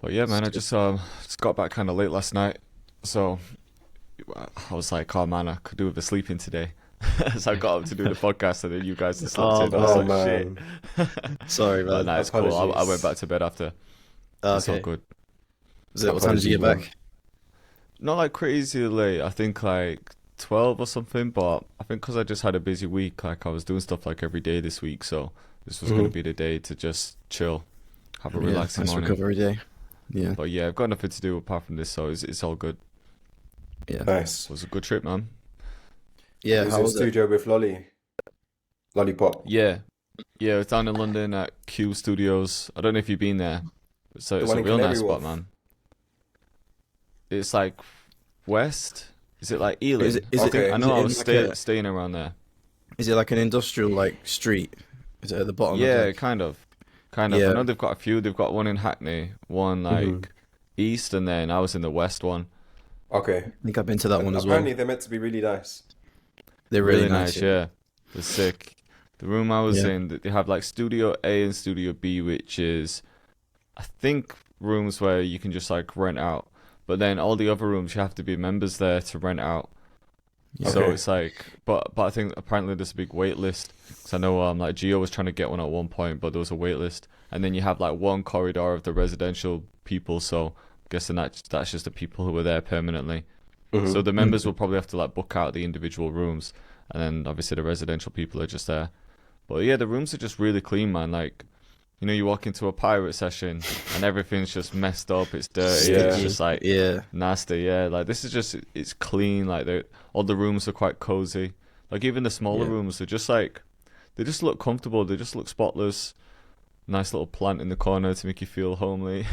But yeah, man, I just got back kind of late last night, so I was like, oh man, I could do with the sleeping today. So I got up to do the podcast, and then you guys just slept Oh in. I was Oh like, man, shit. man, sorry But man. nah, it's cool. I went apologies. back to bed after. It's all Okay, good. what time did you Apologies, get man. back? Not like crazy late. I think like 12 or something. But I think because I just had a busy week, like I was doing stuff like every day this week, so this was gonna Hmm. be the day to just chill, have a Yeah, relaxing nice morning. recovery day. Yeah, But yeah, I've got nothing to do apart from this, so it's all good. yeah, Nice. It was a good trip, man. yeah. He was How in was it? studio with Lollipop. Yeah, yeah, it's down in London at Q Studios. I don't know if you've been there. So The it's one a in real Canary nice spot, Wharf. man. It's like west. Is it like Is Ealing? it is I it think Okay. I is know it I in was like a staying around there. is it like an industrial like street? Is it at the bottom of Yeah, like? kind of. I Yeah, know they've got a few. They've got one in Hackney, one Hmm. like east, and then I was in the west one. Okay. I think I've been to that one as well. Apparently they're meant to be really nice. They're really Really nice. nice, Yeah, yeah. They're sick. The room I was yeah, in, they have like Studio A and Studio B, which is I think rooms where you can just like rent out. But then all the other rooms you have to be members there to rent out. yeah, So Okay. it's like, but I think apparently there's a big wait list. Because I know like Geo was trying to get one at one point, but there was a wait list. And then you have like one corridor of the residential people. So I'm guessing that's just the people who were there permanently. So Hmm. the members mm, will probably have to like book out the individual rooms, and then obviously the residential people are just there. But yeah, the rooms are just really clean, man. Like, you walk into a pirate session and everything's just messed up, it's dirty, it's Yeah. just sticky. like Yeah, nasty. Yeah, like this is just it's clean. Like all the rooms are quite cozy. Like even the smaller yeah, rooms, they just look comfortable. They just look spotless. Nice little plant in the corner to make you feel homely.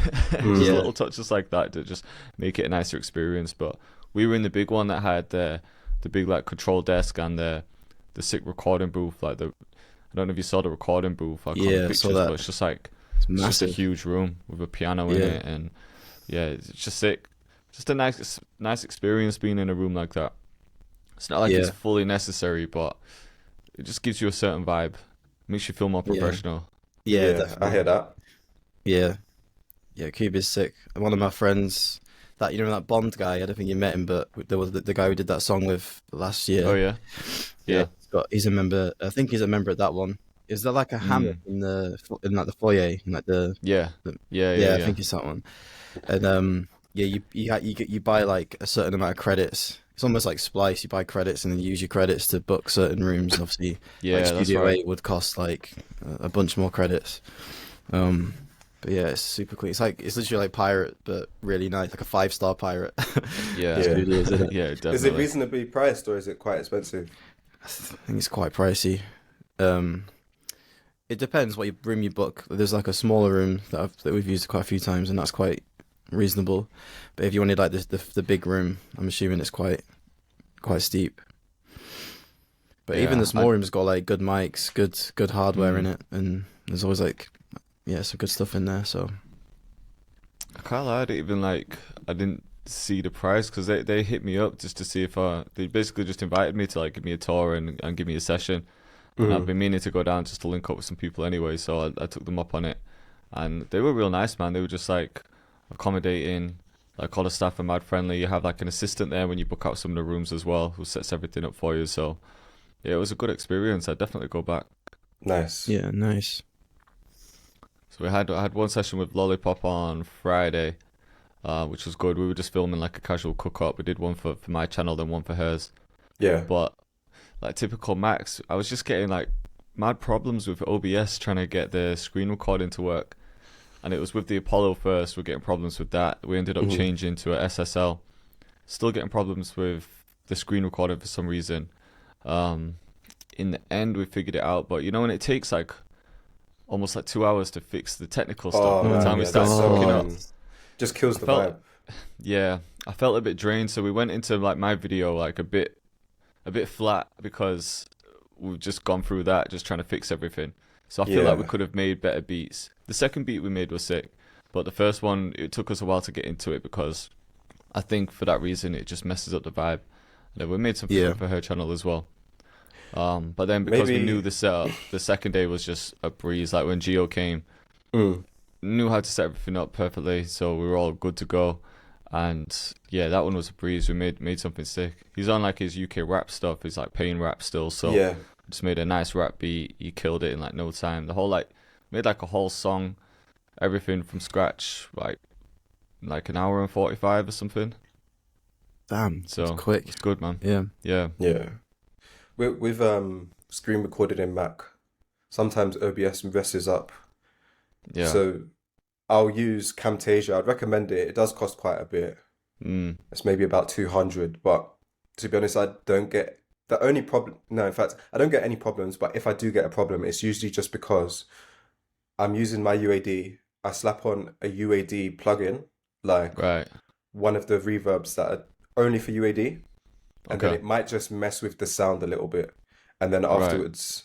Just Hmm. yeah, little touches like that to just make it a nicer experience. But we were in the big one that had the big like control desk and the sick recording booth. Like I don't know if you saw the recording booth like on the yeah. I saw pictures, but that. it's It's just a massive. huge room with a piano in Yeah, it, and yeah, it's just sick. Just a nice experience being in a room like that. It's not like it's yeah, fully necessary, but it just gives you a certain vibe. Makes you feel more yeah, professional. yeah. Yeah, I Definitely. hear that. Yeah, yeah. Cube is sick. One of my friends, that that Bond guy. I don't think you met him, but there was the guy we did that song with last Oh year. yeah, Yeah, yeah. he's a member. I think he's a member at that one. Is there like a hammock Mm. in in like the foyer, in like Yeah, the yeah, yeah, yeah, I yeah. think it's that one. And yeah, you buy like a certain amount of credits. It's almost like Splice. You buy credits and then you use your credits to book certain rooms. And obviously, like Yeah, that's Studio right. 8 would cost like a bunch more credits. Um, but yeah, it's super clean. It's literally like Pirate, but really nice, like a five-star Pirate Yeah, Yeah. studios, isn't it? yeah, Is it definitely. reasonably priced or is it quite expensive? I think it's quite pricey. Um, it depends what room you book. There's like a smaller room that we've used quite a few times, and that's quite reasonable. But if you wanted like the big room, I'm assuming it's quite steep. But even the Yeah, small room's got like good mics, good hardware in mm, it, and there's always like yeah, some good stuff in there. So I can't lie. I didn't even like. I didn't see the price because they hit me up just to see if they basically just invited me to like give me a tour and give me a session. And I've Hmm. been meaning to go down just to link up with some people anyway, so I took them up on it, and they were real nice, man. They were just like accommodating, like all the staff are mad friendly. You have like an assistant there when you book out some of the rooms as well, who sets everything up for you. So yeah, it was a good experience. I'd definitely go back. Nice. yeah, nice. So I had one session with Lollipop on Friday, which was good. We were just filming like a casual cook up. We did one for my channel, then one for hers. Yeah. But like typical Max, I was just getting like mad problems with OBS trying to get the screen recording to work. And it was with the Apollo first, we're getting problems with that. We ended up Hmm. changing to a SSL. Still getting problems with the screen recording for some reason. Um, in the end, we figured it out. But when it takes like almost like 2 hours to fix the technical stuff, Oh by the Oh man, time my we yeah, start that's so cooking up, god. just kills I the felt vibe. yeah, I felt a bit drained. So we went into like my video like a bit flat because we've just gone through that, just trying to fix everything. So I feel like we Yeah. could have made better beats. The second beat we made was sick, but the first one, it took us a while to get into it because I think for that reason it just messes up the vibe. And then we made something Yeah. up for her channel as well. But then because we knew Maybe. the setup, the second day was just a breeze. Like when Geo came, Mm. knew how to set everything up perfectly, so we were all good to go. And yeah, that one was a breeze. We made something sick. He's on like his UK rap stuff. He's like paying rap still, so Yeah. just made a nice rap beat. He killed it in like no time. The whole like made like a whole song, everything from scratch, like an hour and 45 or something. Damn, So it's quick. it's good, man. Yeah. Yeah. Yeah. With screen recorded in Mac, sometimes OBS messes up. Yeah. So I'll use Camtasia. I'd recommend it. It does cost quite a bit. Mm. It's maybe about 200, but to be honest, I don't get the only problem. No, in fact, I don't get any problems, but if I do get a problem, it's usually just because I'm using my UAD. I slap on a UAD plugin, like Right. one of the reverbs that are only for UAD, and then Okay. it might just mess with the sound a little bit. And then Right. afterwards,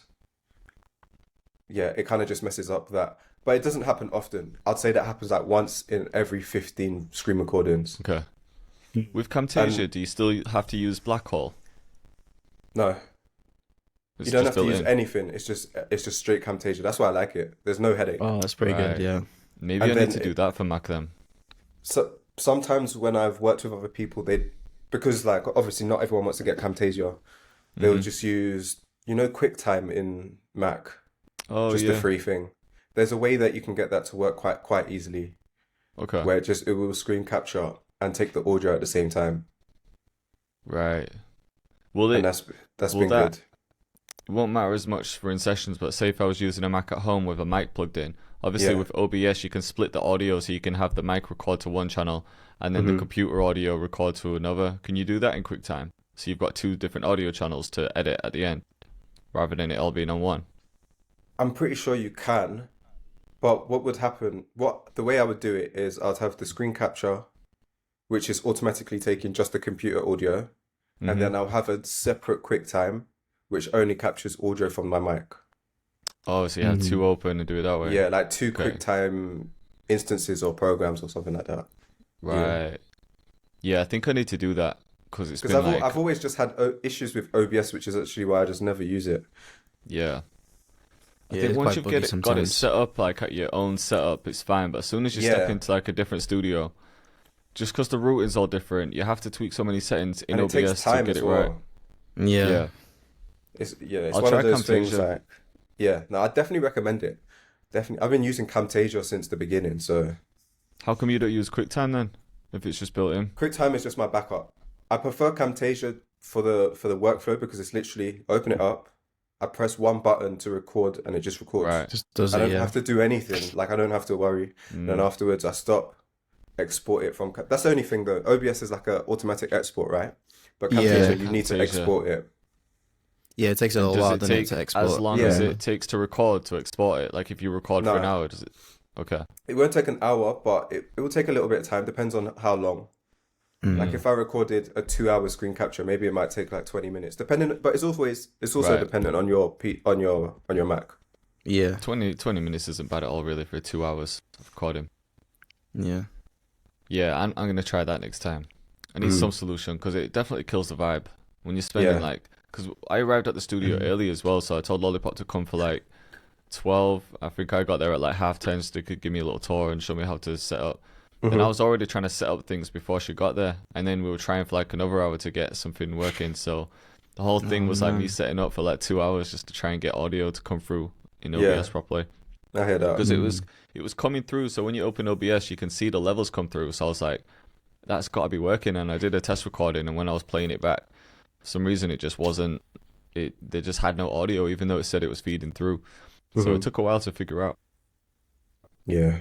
yeah, it kind of just messes up that. But it doesn't happen often. I'd say that happens like once in every 15 screen recordings. Okay. With Camtasia, do you still have to use Black Hole? No, It's you don't just have to built use in. anything. It's just straight Camtasia. That's why I like it. There's no headache. Oh, that's pretty Right. good. Yeah. Maybe And I need then to do that for Mac then. So sometimes when I've worked with other people, because like obviously not everyone wants to get Camtasia, they'll Mhm. just use QuickTime in Mac, Oh just yeah. the free thing. There's a way that you can get that to work quite easily, Okay. where it will screen capture and take the audio at the same time, Right. Will and it? that's will been that- good. It won't matter as much for in sessions, but say if I was using a Mac at home with a mic plugged in, obviously Yeah. with OBS you can split the audio so you can have the mic record to one channel and then the Mhm. computer audio record to another. Can you do that in QuickTime? So you've got two different audio channels to edit at the end, rather than it all being on one. I'm pretty sure you can, but what would happen? The way I would do it is I'd have the screen capture, which is automatically taking just the computer audio. Mhm. And then I'll have a separate QuickTime, which only captures audio from my mic. Oh, so you have Mhm. two open and do it that way. Yeah, like two Okay. QuickTime instances or programs or something like that. Right. Yeah, I think I need to do that because it's Because been like I've always just had issues with OBS, which is actually why I just never use it. yeah. I Yeah, think it's once quite you buggy got it sometimes. set up like at your own setup, it's fine. But as soon as you step Yeah. into like a different studio, just because the routing's all different, you have to tweak so many settings in And it OBS takes to time get as it right. well. Yeah. Yeah. It's I'll one try of those things Camtasia. like, yeah, no, I definitely recommend it. Definitely. I've been using Camtasia since the beginning, so How come you don't use QuickTime then? If it's just built in. QuickTime is just my backup. I prefer Camtasia for the workflow because it's literally open it up, I press one button to record and it just records. Right. Just does I it. don't Yeah. have to do anything. Like I don't have to worry. Mm. Then afterwards I stop, export it from. That's the only thing though. OBS is like a automatic export, right? But Camtasia Yeah, you need to Camtasia. export it. Yeah, it takes a little Does while, it doesn't it, take to export? as long Yeah. as it takes to record to export it? Like if you record for an No. hour, does it? Okay. It won't take an hour, but it will take a little bit of time. Depends on how long. Mm. Like if I recorded a 2 hour screen capture, maybe it might take like 20 minutes. Depending, but it's also Right. dependent on your on your Mac. Yeah. 20 minutes isn't bad at all, really, for 2 hours of recording. Yeah. Yeah, I'm gonna try that next time. I need Mm. some solution because it definitely kills the vibe when you're spending Yeah. like. Because I arrived at the studio early as well, so I told Lollipop to come for like 12. I think I got there at like 10:30 so they could give me a little tour and show me how to set up. Then I was already trying to set up things before she got there, and then we were trying for like another hour to get something working. So the whole thing Oh, was like me man. setting up for like 2 hours just to try and get audio to come through in Yeah. OBS properly. I hear that. Because it was coming through. So when you open OBS, you can see the levels come through. So I was like, that's got to be working. And I did a test recording, and when I was playing it back, for some reason it just wasn't. They just had no audio, even though it said it was feeding through. So Mhm. it took a while to figure out. Yeah.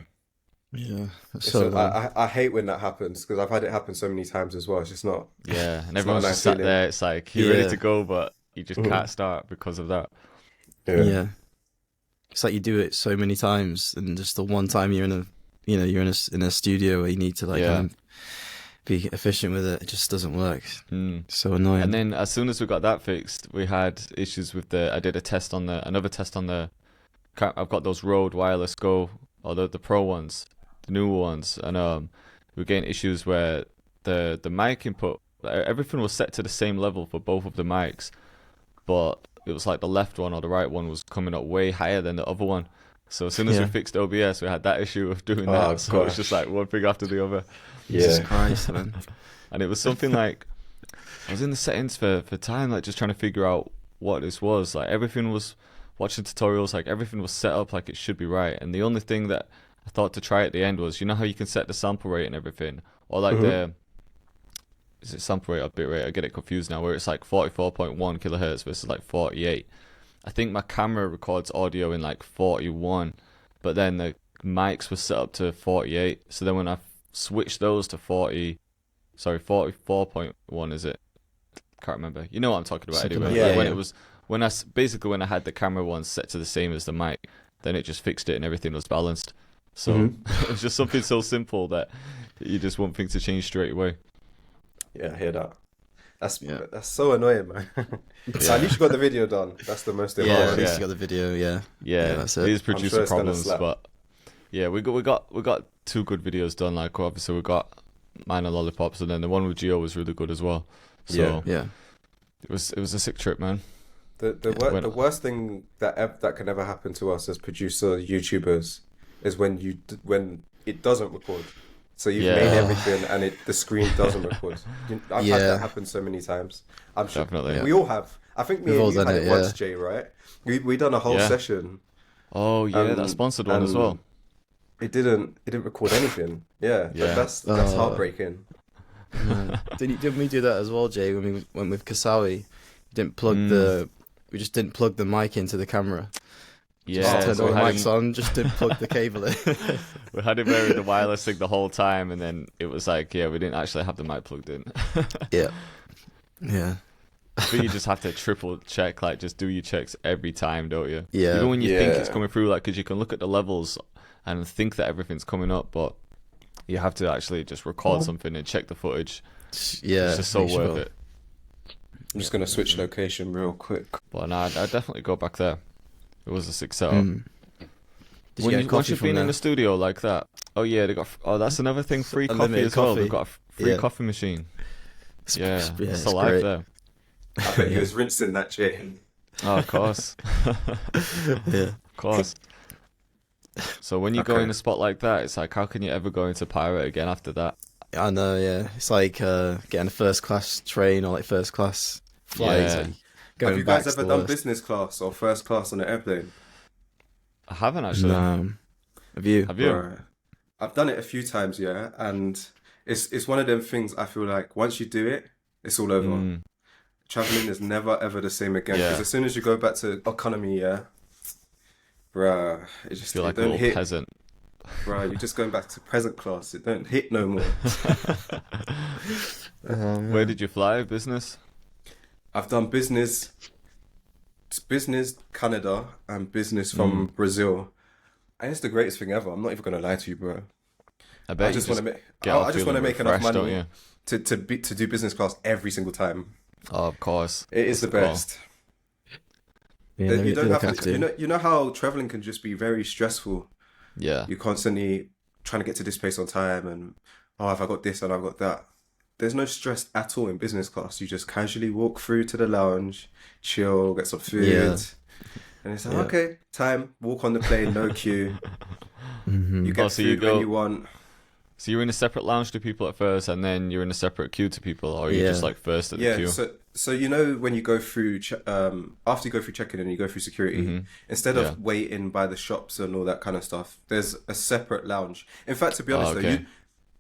Yeah. So I hate when that happens because I've had it happen so many times as well. It's just not. Yeah, and It's not everyone's a just nice sat feeling. there. It's like you're ready Yeah. to go, but you just Mhm. can't start because of that. yeah. It's like you do it so many times, and just the one time you're in a, you're in a studio where you need to like Yeah. kind of be efficient with it. It just doesn't work. Mm. So annoying. And then as soon as we got that fixed, we had issues with I did another test on I've got those Rode Wireless Go, or the Pro ones, the new ones, and we were getting issues where the mic input, everything was set to the same level for both of the mics, but it was like the left one or the right one was coming up way higher than the other one. So as soon as we Yeah. fixed OBS, we had that issue of doing Oh, that. So it's gosh. just like one thing after the other. Jesus Yeah. Christ, man. And it was something like I was in the settings for time, like just trying to figure out what this was. Like everything was watching tutorials, like everything was set up like it should be right. And the only thing that I thought to try at the end was, you know how you can set the sample rate and everything, or like the is it sample rate or bit rate? I get it confused now. Where it's like 44.1 kilohertz versus like 48. I think my camera records audio in like 41, but then the mics were set up to 48. So then when I switched those to 44.1 is it? Can't remember. You know what I'm talking about Something anyway. like Like that, when yeah. it was when basically when I had the camera one set to the same as the mic, then it just fixed it and everything was balanced. So it's just something so simple that you just want things to change straight away. Yeah, I hear that. That's Yeah. that's so annoying, man. So at least you got the video done. That's the most Yeah, important. at least yeah. you got the video. Yeah. Yeah, that's it. these sure producer it's gonna problems, slap. but yeah, we got two good videos done. Like obviously we got mine and lollipops, and then the one with Gio was really good as well. So Yeah. Yeah. it was a sick trip, man. The worst thing that can ever happen to us as producer YouTubers is when it doesn't record. So you've Yeah. made everything and the screen doesn't record. I've had Yeah. that happen so many times. I'm sure Definitely. we all have. I think me We've all and you done had it it, once, yeah. Jay, right? We done a whole Yeah. session. Oh yeah, that sponsored one as well. It didn't record anything. Yeah, Yeah. that's Oh. heartbreaking. Didn't we do that as well, Jay? When we went with Kasawi, we just didn't plug the mic into the camera. Yeah, Just turned so all we the had mics him, on, just didn't plug the cable in. we had him wearing the wireless thing the whole time, and then it was like, yeah, we didn't actually have the mic plugged in. Yeah. Yeah. I think you just have to triple check, like just do your checks every time, don't you? Yeah. Even when you think it's Yeah. coming through, like, because you can look at the levels and think that everything's coming up, but you have to actually just record something and check the footage. Yeah. It's just so make worth sure. it. I'm just gonna switch location real quick. But no, I'd definitely go back there. It was a sick setup. Mm. Did you get Once coffee you've from been there? in the studio like that, oh yeah, they got. Oh, that's another thing. Free coffee Unlimited as well. coffee. They've got a free Yeah. coffee machine. Yeah, Yeah, it's it's alive great. there. I bet you was rinsing that, Jay. Oh, of course, Yeah. of course. So when you go Okay. in a spot like that, it's like, how can you ever go into pirate again after that? I know, yeah. It's like getting a first class train or like first class flight. It's Yeah. like going Have you guys back's ever the done worst. business class or first class on an airplane? I haven't actually. No. Have you? Have you? Right. I've done it a few times, yeah, and it's one of them things I feel like once you do it, it's all over. Mm, Traveling is never ever the same again because Yeah. as soon as you go back to economy, yeah, bruh, it just feel it like a don't little hit, peasant. bruh. You're just going back to present class. It don't hit no more. Where did you fly? Business? I've done business Canada and business from Brazil, and it's the greatest thing ever. I'm not even gonna lie to you, bro. I bet I you just want to make. get out I just want to feeling make enough refreshed, don't money you? to do business class every single time. Oh, of course. It is the That's cool. best. Yeah, You don't look have after to. you. You know how traveling can just be very stressful. Yeah. You're constantly trying to get to this place on time, and oh, have I got this and I've got that. There's no stress at all in business class. You just casually walk through to the lounge, chill, get some food, Yeah. and it's like, Yeah. okay, time. Walk on the plane, no queue. Mhm. You get so you food when go- you want. So you're in a separate lounge to people at first, and then you're in a separate queue to people, or you're just Yeah. like first at the Yeah, queue? so you know when you go through after you go through check-in and you go through security, Mhm. instead Yeah. of waiting by the shops and all that kind of stuff, there's a separate lounge. In fact, to be honest, though, okay.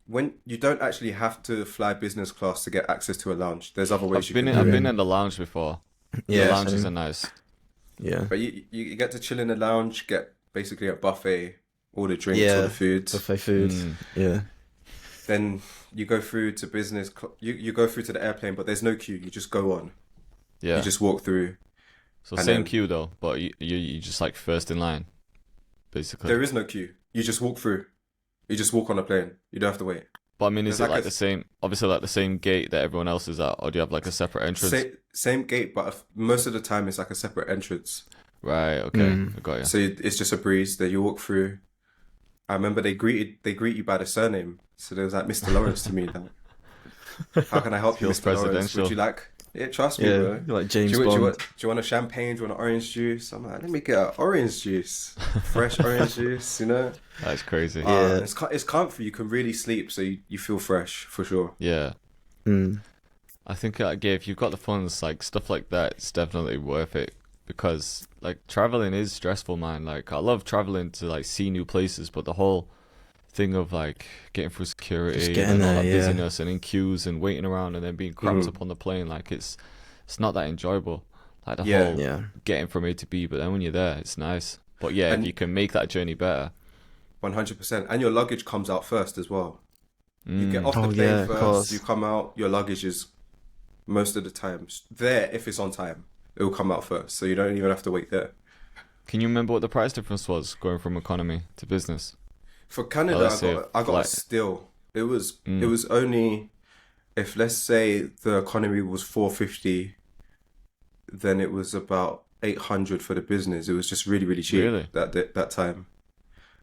when you don't actually have to fly business class to get access to a lounge, there's other ways I've you been can in, do I've it. been in the lounge before. Yeah, The lounges same. are nice. Yeah. But you get to chill in the lounge, get basically a buffet, all the drinks, all Yeah. the foods. Buffet food. Mm. Yeah. Then you go through to you go through to the airplane, but there's no queue. You just go on. Yeah. You just walk through. So and same then- queue though, but you just like first in line, basically. There is no queue. You just walk through. You just walk on a plane. You don't have to wait. But I mean, is There's it like like a- the same? Obviously, like the same gate that everyone else is at, or do you have like a separate entrance? Same gate, but most of the time it's like a separate entrance. Right. Okay. Mm. I got you. So it's just a breeze that you walk through. I remember they greet you by the surname. So there was like Mr. Lawrence to me. Like, how can I help you, Feels Mr. Lawrence? presidential. Would you like Yeah, trust me, Yeah, bro. like James Do Bond. you want a champagne? Do you want an orange juice? I'm like, let me get an orange juice, fresh orange juice. You know, That's crazy. Yeah. it's comfy. You can really sleep, so you feel fresh for sure. Yeah. Mm. I think yeah, if you've got the funds, like stuff like that, it's definitely worth it because like traveling is stressful, man. Like I love traveling to like see new places, but the whole thing of like getting through Just security and getting then all there, that yeah. busyness and in queues and waiting around and then being cramped Mhm. up on the plane, like it's not that enjoyable. Like the Yeah. whole Yeah. getting from A to B, but then when you're there, it's nice. But yeah, if And you can make that journey better. 100%. And your luggage comes out first as well. You get off the Oh, plane yeah, of first, course. you come out, your luggage is most of the times there if it's on time. It will come out first, so you don't even have to wait there. Can you remember what the price difference was going from economy to business? For Oh, Canada, let's say I got a flight. steal. It was Mm. only if let's say the economy was 450, then it was about 800 for the business. It was just really really cheap Really? that time.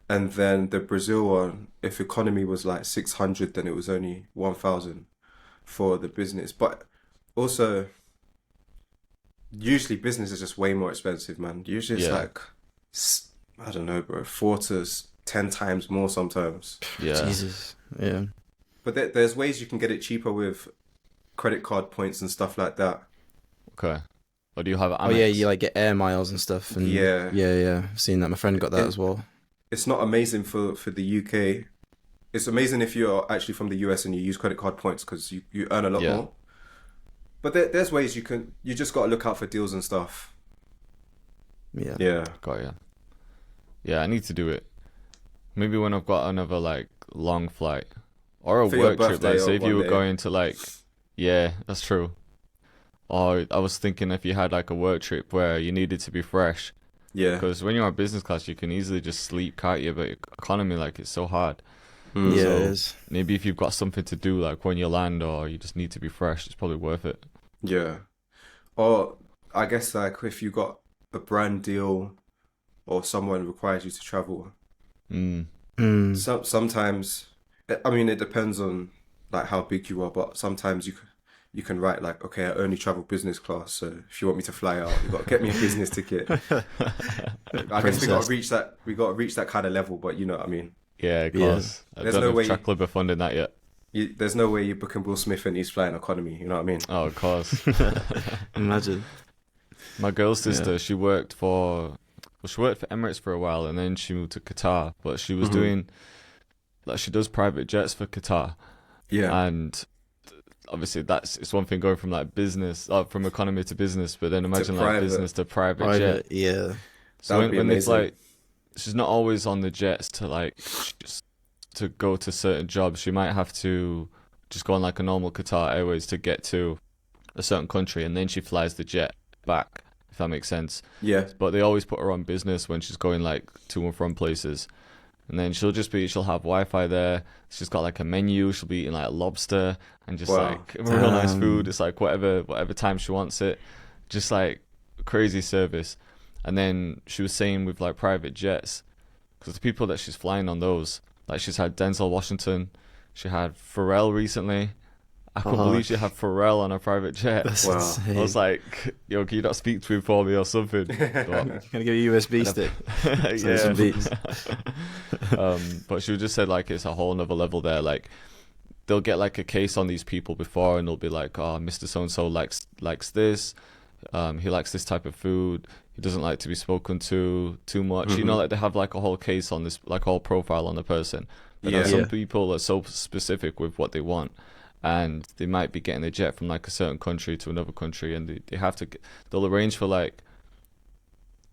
And then the Brazil one, if economy was like 600, then it was only 1,000 for the business. But also, usually business is just way more expensive, man. Usually it's Yeah. like, I don't know, bro, 4 to 10 times more sometimes. Yeah. Jesus. Yeah. But there's ways you can get it cheaper with credit card points and stuff like that. Okay. Or do you have Amex? Oh yeah, you like get air miles and stuff. And Yeah. yeah. I've seen that. My friend got that It- as well. It's not amazing for the UK. It's amazing if you're actually from the US and you use credit card points because you earn a lot Yeah. more. But there's ways you just got to look out for deals and stuff. Yeah. Yeah. Got ya. Yeah, I need to do it. Maybe when I've got another like long flight or a For your work trip. birthday Like, say or if you one were day. going to like, yeah, that's true. Or I was thinking if you had like a work trip where you needed to be fresh, Yeah. because when you're on business class, you can easily just sleep, can't you? But economy, like, it's so hard. Mm. Yeah, So it is. maybe if you've got something to do, like when you land, or you just need to be fresh, it's probably worth it. Yeah. Or I guess like if you got a brand deal or someone requires you to travel. Mm. Mm. Sometimes, I mean, it depends on like how big you are, but sometimes you can write like, okay, I only travel business class, so if you want me to fly out, you got to get me a business ticket. I guess we got Princess. to reach that. We got to reach that kind of level, but you know what I mean. Yeah, of Yeah. course. I There's don't no know way if you- Track Club are funding that yet. There's no way you're booking Will Smith and he's flying economy. You know what I mean? Oh, of course. Imagine. My girl's sister, she worked for Emirates for a while, and then she moved to Qatar. But she was Mhm. doing, like, she does private jets for Qatar, Yeah. and obviously it's one thing going from like business, from economy to business, but then imagine like private. business to private jet. Private. Yeah. So That would be when they amazing. fly, she's not always on the jets to like to go to certain jobs. She might have to just go on like a normal Qatar Airways to get to a certain country, and then she flies the jet back, if that makes sense. Yeah. But they always put her on business when she's going like to and from places. And then she'll have Wi-Fi there. She's got like a menu. She'll be eating like lobster and just Wow. like real nice Damn. food. It's like whatever time she wants it. Just like crazy service. And then she was saying with like private jets, because the people that she's flying on those, like she's had Denzel Washington, she had Pharrell recently. I couldn't Oh, believe she had Pharrell on a private jet. That's Wow. insane. I was like, yo, can you not speak to him for me or something? But, Can I give you a USB stick? Send some beats. but she just said like it's a whole nother level there. Like they'll get like a case on these people before, and they'll be like, oh, Mr. So and so likes this. He likes this type of food. He doesn't like to be spoken to too much. You know, like they have like a whole case on this, like whole profile on the person. But then Yeah. some Yeah. people are so specific with what they want, and they might be getting a jet from like a certain country to another country, and they have to. They'll arrange for like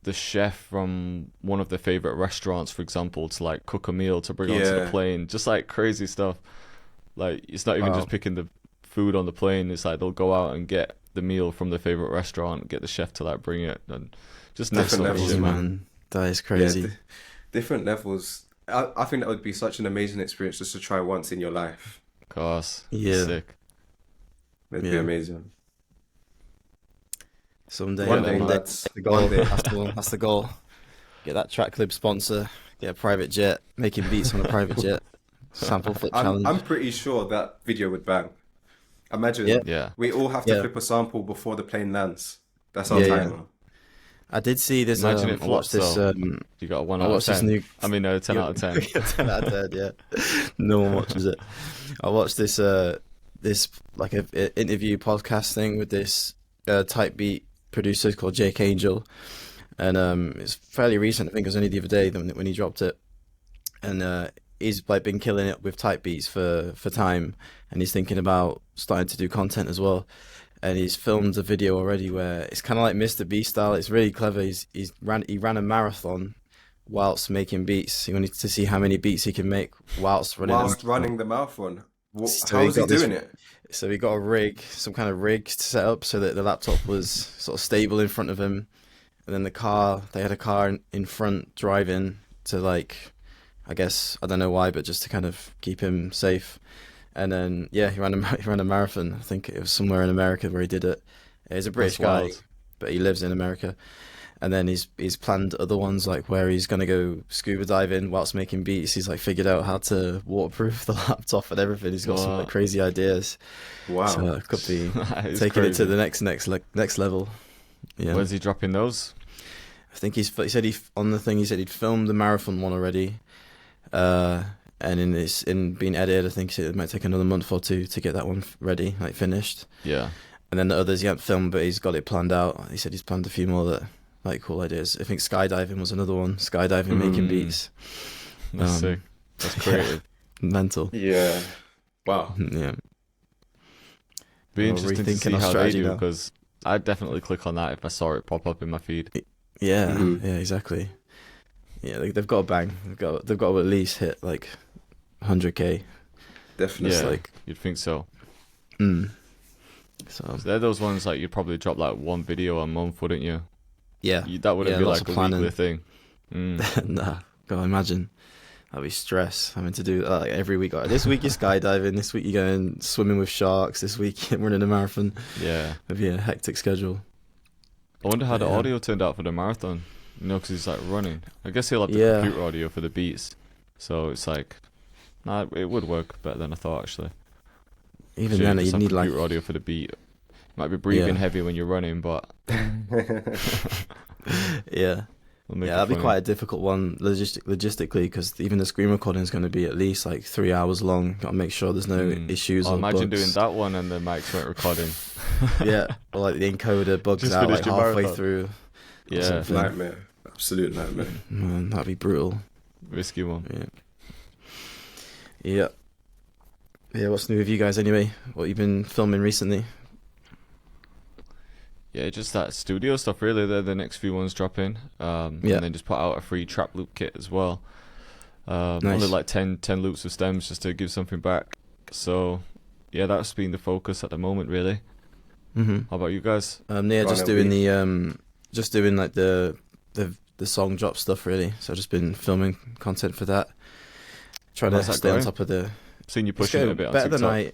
the chef from one of their favorite restaurants, for example, to like cook a meal to bring onto the Yeah. plane. Just like crazy stuff. Like it's not even Wow. just picking the food on the plane. It's like they'll go out and get the meal from their favorite restaurant, get the chef to like bring it, and just next Different level levels, shit, man. Man, that is Yeah, crazy. different levels. I think that would be such an amazing experience just to try once in your life. Of course. Yeah. Sick. It'd be Yeah. amazing. Someday, One one day, day, lads. that's the goal. One day. That's the goal. Get that track clip sponsor. Get a private jet. Making beats on a private jet. Sample flip challenge. I'm pretty sure that video would bang. Yeah, Imagine Yeah. we all have to yeah, flip a sample before the plane lands. That's our yeah, yeah. title. I did see this. Imagine it I watched flops this. though. You got a one I out of watched this 10. new. I mean, no, 10 You out of 10. got 10 out of 10. Yeah, no one watches it. I watched this. This like a interview podcast thing with this type beat producer called Jay Cactus, and it's fairly recent. I think it was only the other day when he dropped it, and he's like been killing it with type beats for time, and he's thinking about starting to do content as well. And he's filmed a video already where it's kind of like Mr. Beast style. It's really clever. He ran a marathon whilst making beats. He wanted to see how many beats he can make whilst running a Whilst marathon. running the marathon. So How he is he got this. doing it? So he got a rig, some kind of rig to set up so that the laptop was sort of stable in front of him, and then they had a car in front driving to like, I guess I don't know why, but just to kind of keep him safe. And then yeah, he ran a marathon. I think it was somewhere in America where he did it. He's a British That's guy, wild. but he lives in America. And then he's planned other ones like where he's gonna go scuba diving whilst making beats. He's like figured out how to waterproof the laptop and everything. He's got some like What? crazy ideas. Wow. So it could be That is taking it to crazy. the next level. Yeah, When's he dropping those? I think he said on the thing he said he'd filmed the marathon one already, and in being edited, I think he said it might take another month or two to get that one ready, like finished. Yeah. And then the others he hadn't filmed, but he's got it planned out. He said he's planned a few more that like cool ideas. I think skydiving was another one. Skydiving, making Mm. beats. That's Um, sick. That's creative. Mental. Yeah. Wow. Yeah. Be We're interesting to rethinking see our how they strategy do now. because I'd definitely click on that if I saw it pop up in my feed. Yeah. Mhm. Yeah. Exactly. Yeah, they've got a bang. They've got to at least hit like 100K. Definitely. Yeah, like- you'd think so. Mm. So They're those ones like you'd probably drop like one video a month, wouldn't you? yeah. That wouldn't Yeah, be lots like of a planning. weekly thing. Mm. Nah, gotta imagine. That'd be stress having to do that like, every week. Like, this week you're skydiving, this week you're going swimming with sharks, this week you're running a marathon. Yeah. It'd be a hectic schedule. I wonder how the Yeah. audio turned out for the marathon. You know, because he's like running. I guess he'll have the Yeah. computer audio for the beats. So it's like, nah, it would work better than I thought actually. Even Sure, then, just you'd have need like computer audio for the beat. Might be breathing Yeah. heavy when you're running, but yeah, we'll make yeah. it That'd be funny. quite a difficult one logistically because even the screen recording is going to be at least like 3 hours long. Got to make sure there's no Mm. issues Oh, or imagine bugs. doing that one and the mics weren't recording. Yeah, or like the encoder bugs Just out like finished your halfway marathon. through. or Yeah, something. Nightmare. Absolute nightmare. Man, that'd be brutal. risky one. Yeah. Yeah. Yeah, what's new with you guys anyway? What you been filming recently? Yeah, just that studio stuff really. They're the next few ones dropping. Yeah. And then just put out a free trap loop kit as well. Nice. Only like 10 loops of stems just to give something back. So yeah, that's been the focus at the moment really. Mm-hmm. How about you guys? Yeah, Go just on, doing LB. just doing like the song drop stuff really. So I've just been filming content for that. Trying How's to that stay on going? top of the. Seen you It's pushing it going a bit on better TikTok. than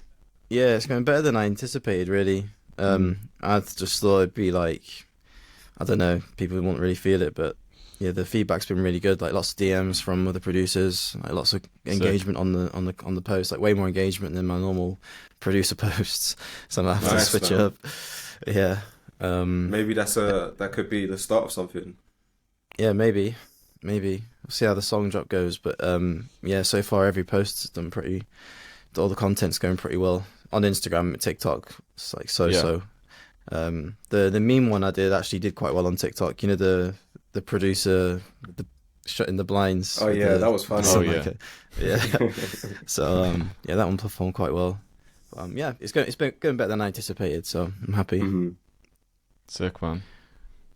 yeah, it's going better than I anticipated really. I just thought it'd be like, I don't know, people won't really feel it, but yeah, the feedback's been really good. Like lots of DMs from other producers, like lots of engagement on the post, like way more engagement than my normal producer posts. So I have to Nice, switch man. it up. Yeah. Maybe that could be the start of something. Yeah, maybe. We'll see how the song drop goes. But yeah, so far every post has done all the content's going pretty well. On Instagram, TikTok, it's like so. The meme one I did actually did quite well on TikTok. You know the producer shutting the blinds. Oh with yeah, the- that was fun. Oh, like yeah. So yeah, that one performed quite well. Yeah, it's been going better than I anticipated. So I'm happy. Mhm. Sick man.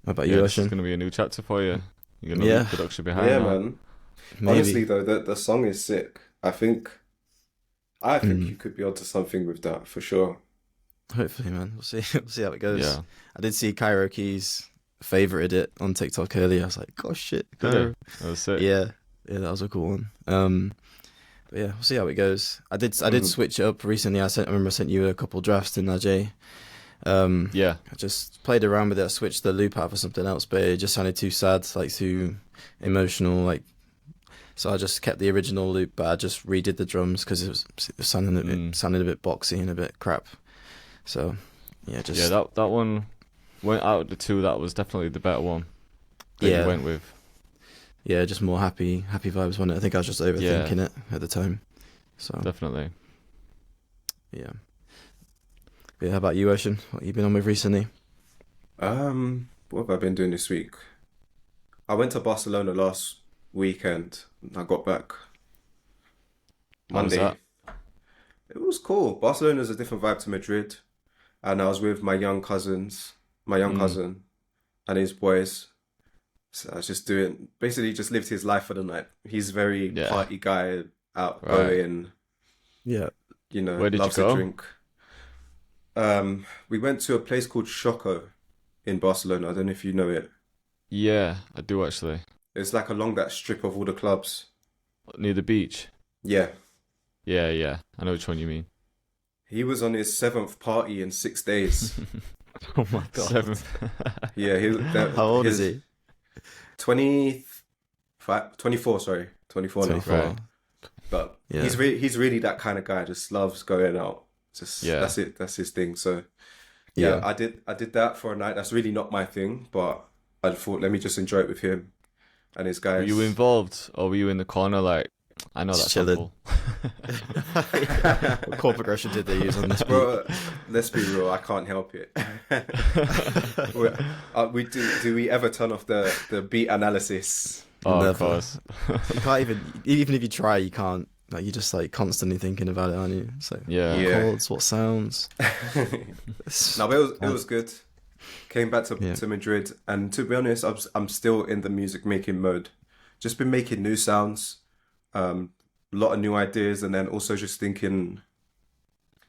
How about Yeah, you, this is Ocean? gonna be a new chapter for you. You're gonna Yeah. leave production behind Yeah, now. man. Maybe. Honestly though, the song is sick. I think you could be onto something with that for sure. Hopefully, man. We'll see. We'll see how it goes. Yeah. I did see Cairo Keys favorited it on TikTok earlier. I was like, "Gosh, shit, Did Cairo." it? That was sick. Yeah, that was a cool one. But yeah, we'll see how it goes. I did Mhm. switch it up recently. I remember I sent you a couple drafts, didn't I, Jay? Yeah. I just played around with it. I switched the loop out for something else, but it just sounded too sad, like too emotional, like. So I just kept the original loop, but I just redid the drums because it was sounding a bit boxy and a bit crap. So yeah, just Yeah, that one went out of the two. That was definitely the better one that you yeah, went with. yeah, just more happy vibes on it. I think I was just Yeah, overthinking it at the time. So definitely. yeah. Yeah, how about you, Ocean? What you been on with recently? What have I been doing this week? I went to Barcelona last weekend. I got back How was Monday. that? It was cool. Barcelona's a different vibe to Madrid, and I was with my young Mm, cousin and his boys. So I was just doing, basically just lived his life for the night. He's a very yeah, party guy, right. outgoing, Yeah. Where did you loves a go? drink. We went to a place called Choco in Barcelona. I don't know if you know it. Yeah, I do actually. It's like along that strip of all the clubs. Near the beach. Yeah. Yeah, yeah. I know which one you mean. He was on his seventh party in 6 days. Oh my god. Seventh. Yeah, How old is his he? 25, 24, sorry. 24 now. 24. Right. But Yeah. he's really that kind of guy, just loves going out. Just Yeah. that's it. That's his thing. So Yeah. yeah, I did that for a night. That's really not my thing, but I thought let me just enjoy it with him and his Were you guys. involved or were you in the corner like, I know Just that's chilling. uncle. What chord progression did they use on this beat? Bro, let's be real, I can't help it. We do we ever turn off the beat analysis? Oh, Never. of course. You can't even if you try, you can't. Like you're just like constantly thinking about it, aren't you? So Yeah. Yeah. chords, what sounds. No, but it was good. Came back Yeah. to Madrid, and to be honest, I'm still in the music making mode. Just been making new sounds, a lot of new ideas, and then also just thinking,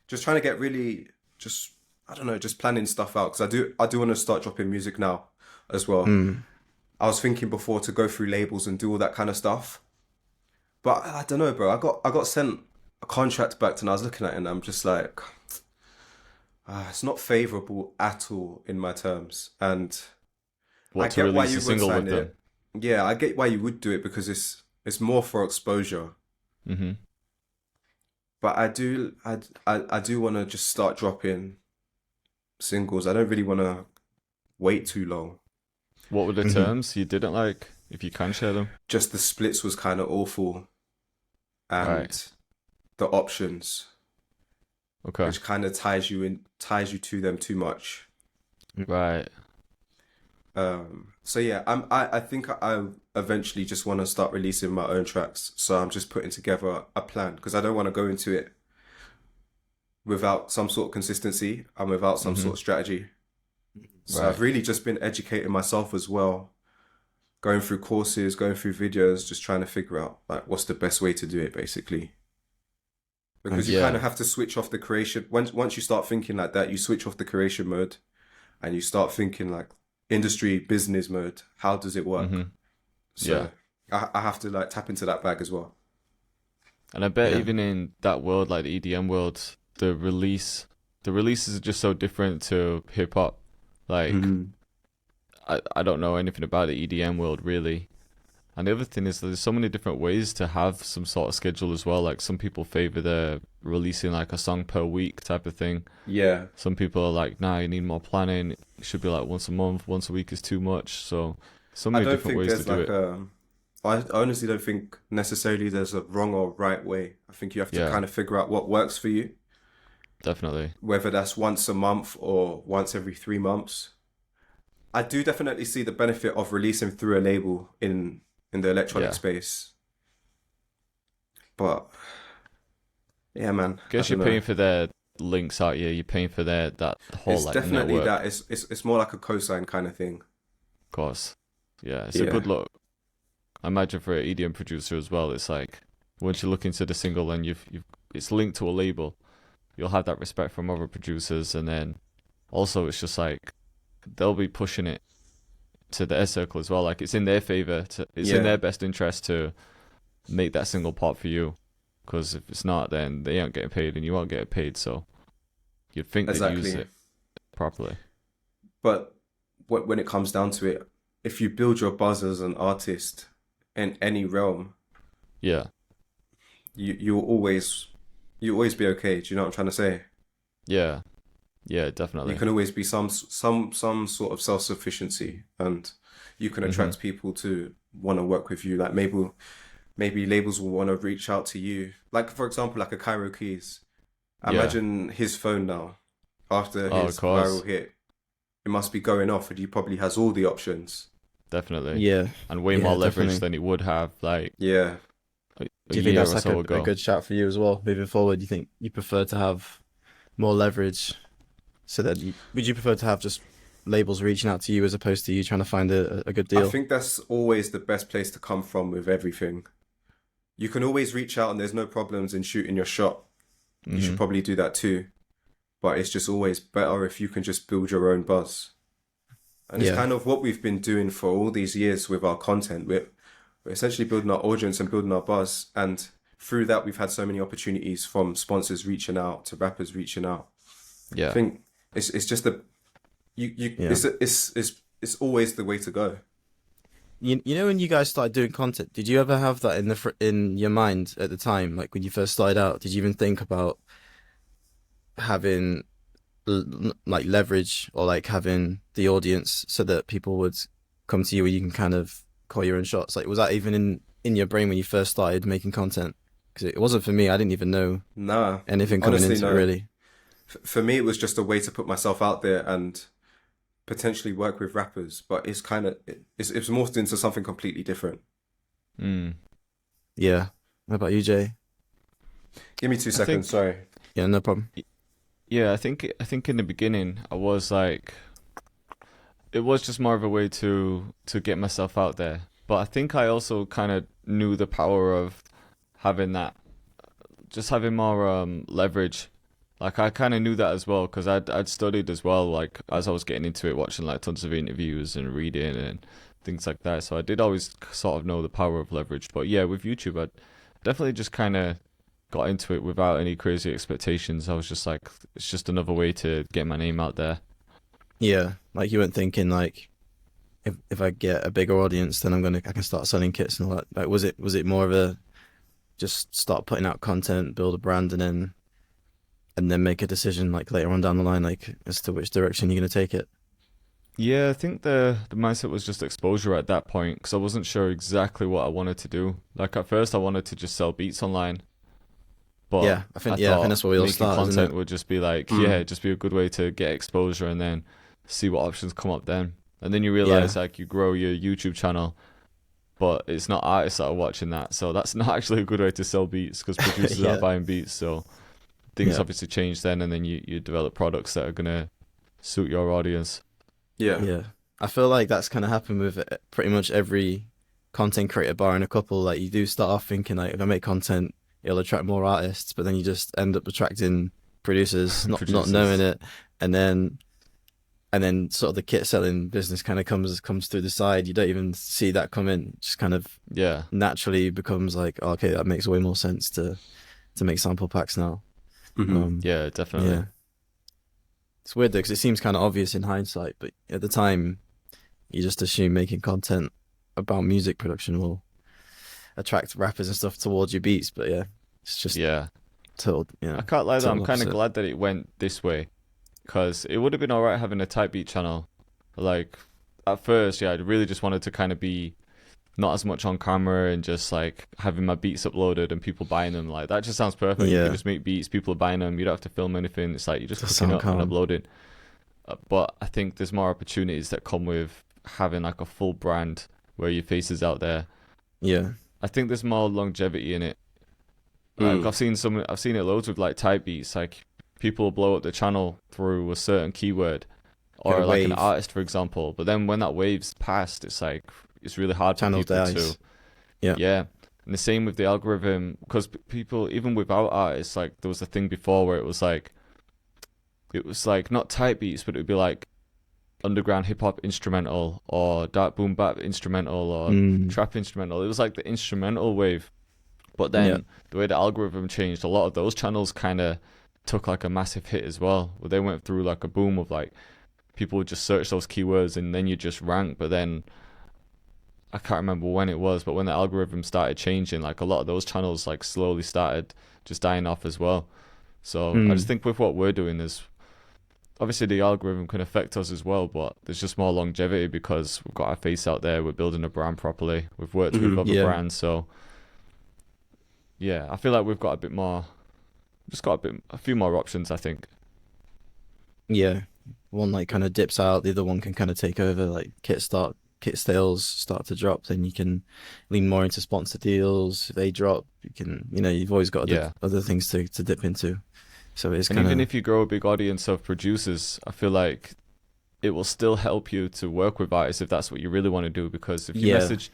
just trying to get really, just I don't know, just planning stuff out because I do want to start dropping music now as well. Mm. I was thinking before to go through labels and do all that kind of stuff, but I don't know, bro. I got sent a contract back, and I was looking at it, and I'm just like. It's not favorable at all in my terms, and I What, to get why release you a would single sign with them? it. Yeah, I get why you would do it because it's more for exposure. Mm-hmm. But I do want to just start dropping singles. I don't really want to wait too long. What were the Mhm. terms you didn't like, if you can share them? Just the splits was kind of awful, and Right. the options, Okay. which kind of ties you to them too much. Right. So yeah, I think I eventually just want to start releasing my own tracks. So I'm just putting together a plan because I don't want to go into it without some sort of consistency and without some Mhm. sort of strategy. So Right. I've really just been educating myself as well, going through courses, going through videos, just trying to figure out like what's the best way to do it basically. Because you Yeah. kind of have to switch off the creation. Once you start thinking like that, you switch off the creation mode and you start thinking like industry business mode. How does it work? Mm-hmm. So Yeah. I have to like tap into that bag as well. And I bet Yeah. even in that world, like the EDM world, the releases are just so different to hip hop. Like I don't know anything about the EDM world really. And the other thing is there's so many different ways to have some sort of schedule as well. Like some people favor the releasing like a song per week type of thing. Yeah. Some people are like, nah, you need more planning. It should be like once a month, once a week is too much. So I many don't different think ways to there's do like it. I honestly don't think necessarily there's a wrong or right way. I think you have to Yeah. kind of figure out what works for you, Definitely. whether that's once a month or once every 3 months. I do definitely see the benefit of releasing through a label in the electronic Yeah. space. But yeah, man, I Guess don't you're know. paying for their links out here. You're paying for that whole It's like definitely network. that. It's more like a cosign kind of thing. Of course. Yeah, it's a Yeah. good look. I imagine for an EDM producer as well, it's like once you look into the single and you've it's linked to a label, you'll have that respect from other producers, and then also it's just like they'll be pushing it to their circle as well. Like it's in their favor it's in Yeah. their best interest to make that single pop for you, because if it's not, then they aren't getting paid and you won't get paid. So you'd think they'd use Exactly. it properly. But when it comes down to it, if you build your buzz as an artist in any realm, Yeah, you'll always be okay. Do you know what I'm trying to say? yeah. Yeah, You definitely. can always be some sort of self-sufficiency, and you can Hmm. attract people to want to work with you. Like maybe labels will want to reach out to you. Like for example, like a Cairo Keys. Yeah. Imagine his phone now after Oh, of his viral course. hit. It must be going off, and he probably has all the options. Definitely. Yeah, And way more yeah, leverage definitely. than it would have like Yeah. a Do you think year that's or like so a ago. good shout for you as well moving forward? You think you prefer to have more leverage so that would you prefer to have just labels reaching out to you as opposed to you trying to find a good I deal? think that's always the best place to come from with everything. You can always reach out and there's no problems in shooting your shot. You should Hmm. probably do that too. But it's just always better if you can just build your own buzz. And it's Yeah, kind of what we've been doing for all these years with our content. We're essentially building our audience and building our buzz. And through that, we've had so many opportunities from sponsors reaching out to rappers reaching out. I Yeah. think it's just a you yeah. it's always the way to go. You know when you guys started doing content, did you ever have that in in your mind at the time, like when you first started out? Did you even think about having like leverage or like having the audience so that people would come to you and you can kind of call your own shots? Like, was that even in your brain when you first started making content? Because it wasn't for me. I didn't even know Nah, anything coming honestly, into it no. really. For me, it was just a way to put myself out there and potentially work with rappers. But it's kind of it's morphed into something completely different. Mm. Yeah. What about you, Jay? Give me two I seconds. think Sorry. Yeah, no problem. yeah, I think in the beginning I was like it was just more of a way to get myself out there. But I think I also kind of knew the power of having that, just having more leverage. Like I kind of knew that as well because I'd studied as well. Like as I was getting into it, watching like tons of interviews and reading and things like that. So I did always sort of know the power of leverage. But yeah, with YouTube, I definitely just kind of got into it without any crazy expectations. I was just like, it's just another way to get my name out there. Yeah, like you weren't thinking like if I get a bigger audience, then I can start selling kits and all that. Like, was it more of a just start putting out content, build a brand, and then make a decision like later on down the line, like as to which direction you're gonna take it? Yeah, I think the mindset was just exposure at that point because I wasn't sure exactly what I wanted to do. Like at first, I wanted to just sell beats online, but I I think thought that's where we all making start, isn't content it? would just be like, Mm. yeah, just be a good way to get exposure and then see what options come up then. And then you Yeah, realize like you grow your YouTube channel, but it's not artists that are watching that, so that's not actually a good way to sell beats because producers are yeah, buying beats. So things yeah, obviously change then, and then you develop products that are gonna suit your audience. Yeah. yeah. I feel like that's kind of happened with pretty much every content creator, barring a couple. Like you do start off thinking like if I make content, it'll attract more artists, but then you just end up attracting producers, not knowing Producers, it, and then sort of the kit selling business kind of comes through the side. You don't even see that come in. It just kind of yeah. naturally becomes like, oh, okay, that makes way more sense to make sample packs now. Hmm. Um, Yeah, definitely. yeah, it's weird though because it seems kind of obvious in hindsight, but at the time you just assume making content about music production will attract rappers and stuff towards your beats. But yeah, it's just Yeah. total, I can't lie though, I'm total kind of opposite. glad that it went this way because it would have been alright having a type beat channel. Like, at first, yeah, I really just wanted to kind of be not as much on camera and just like having my beats uploaded and people buying them. Like, that just sounds perfect. You can Yeah, just make beats, people are buying them, you don't have to film anything. It's like you're just just cooking sound up and calm. uploading. But I think there's more opportunities that come with having like a full brand where your face is out there. Yeah, I think there's more longevity in it. Like Mm. I've seen it loads with like type beats. Like people will blow up the channel through a certain keyword get a or like an wave, artist, for example. But then when that wave's passed, it's like it's really hard for channel people to, dies. Yeah, yeah. And the same with the algorithm because people even without artists, like there was a thing before where it was like not type beats, but it would be like underground hip hop instrumental or dark boom bap instrumental or mm, trap instrumental. It was like the instrumental wave. But yeah, then the way the algorithm changed, a lot of those channels kind of took like a massive hit as well. Where they went through like a boom of like people would just search those keywords and then you just rank. But then I can't remember when it was, but when the algorithm started changing, like a lot of those channels like slowly started just dying off as well. So I just mm, think with what we're doing is obviously the algorithm can affect us as well, but there's just more longevity because we've got our face out there, we're building a brand properly, we've worked with other Yeah. brands, so yeah, I feel like we've got a bit more, just got a few more options, I think. Yeah. One like kind of dips out, the other one can kind of take over. Like kit sales start to drop, then you can lean more into sponsor deals. If they drop, you can, you've always got Yeah. other things to dip into. So it's And kind even of if you grow a big audience of producers, I feel like it will still help you to work with artists if that's what you really want to do. Because if you yeah, message